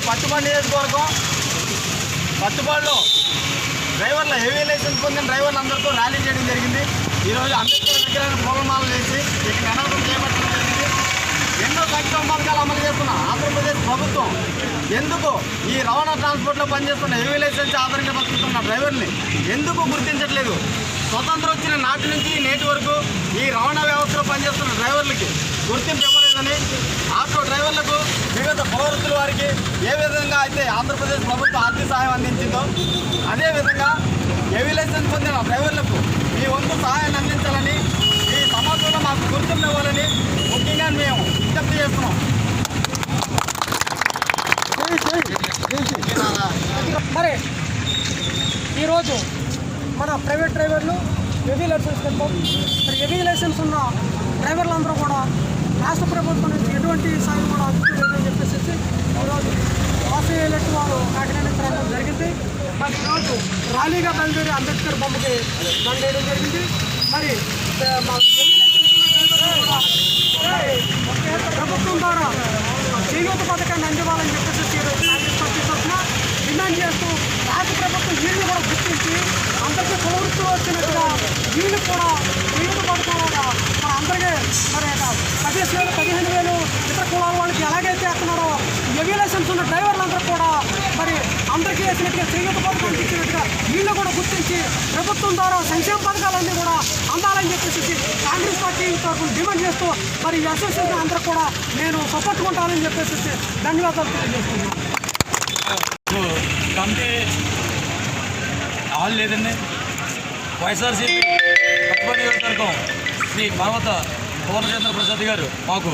పట్టుబడి నియోజకవర్గం పట్టుబడిలో డ్రైవర్ల హెవీ లైసెన్స్ పొందిన డ్రైవర్లు అందరితో ర్యాలీ చేయడం జరిగింది. ఈరోజు అంబేద్కర్ విగ్రహాన్ని పూలమాలలు వేసి ఇక్కడ నినాదం చేపట్టడం జరిగింది. ఎన్నో సంక్షేమ పథకాలు అమలు చేస్తున్న ఆంధ్రప్రదేశ్ ప్రభుత్వం ఎందుకు ఈ రవాణా ట్రాన్స్పోర్ట్లో పనిచేస్తున్న హెవీ లైసెన్స్ ఆధారంగా బతుకుతున్న డ్రైవర్ని ఎందుకు గుర్తించట్లేదు? స్వతంత్రం వచ్చిన నాటి నుంచి నేటి వరకు ఈ రవాణా వ్యవస్థలో పనిచేస్తున్న డ్రైవర్లకి గుర్తింపు ఇవ్వలేదని, ఆటో డ్రైవర్లకు వివిధ కులవృత్తుల వారికి ఏ విధంగా అయితే ఆంధ్రప్రదేశ్ ప్రభుత్వం ఆర్థిక సహాయం అందించిందో అదేవిధంగా హెవీ లైసెన్స్ పొందిన డ్రైవర్లకు మీ వంతు సహాయాన్ని అందించాలని, ఈ సమాజంలో మాకు గుర్తింపు ఇవ్వాలని ముఖ్యంగా మేము విజ్ఞప్తి చేస్తున్నాం. మరి ఈరోజు మన ప్రైవేట్ డ్రైవర్లు హెవీ లైసెన్స్ మరి హెవీ లైసెన్స్ ఉన్న డ్రైవర్లందరూ కూడా రాష్ట్ర ప్రభుత్వం నుంచి ఎటువంటి సాయం కూడా అందుకోలేదని చెప్పేసి ఈరోజు వాసయ్యేటట్టు వారు కాకినాడ రావడం జరిగింది. మరి ఈరోజు ర్యాలీగా బయలుదేరి అంబేద్కర్ బొమ్మకి బండేయడం జరిగింది. మరి మా హెవీ లైసెన్స్ ప్రభుత్వం ద్వారా చేయూత పథకాన్ని అందివ్వాలని చెప్పేసి ఈరోజు కాంగ్రెస్ పార్టీ తరఫున డిమాండ్ చేస్తూ రాష్ట్ర ప్రభుత్వం వీళ్ళు కూడా గుర్తించి అందరికీ ప్రవృత్తిలో వచ్చినట్టుగా వీళ్ళు కూడా చేయూత పథకం మన అందరికీ మరి 10,000 15,000 ఇతర కులాల వాళ్ళకి ఎలాగైతే వేస్తున్నారో హెవీ లైసెన్స్ ఉన్న డ్రైవర్లందరూ కూడా మరి అందరికీ వేసినట్టుగా చేయూత పథకం ఇచ్చినట్టుగా వీళ్ళు కూడా గుర్తించి ప్రభుత్వం ద్వారా సంక్షేమ పథకాలన్నీ కూడా అందాలని చెప్పేసి కాంగ్రెస్ పార్టీ తరఫున డిమాండ్ చేస్తూ మరి ఈ అసోసియేషన్ అందరూ కూడా నేను సపోర్ట్ ఉంటానని చెప్పేసి ధన్యవాదాలు తెలియజేస్తున్నాను. కమిటీ హాల్ లేదండి. వైఎస్ఆర్సీపీ పట్టుబడి నియోజకవర్గం శ్రీ పర్వత పూర్ణచంద్ర ప్రసాద్ గారు మాకు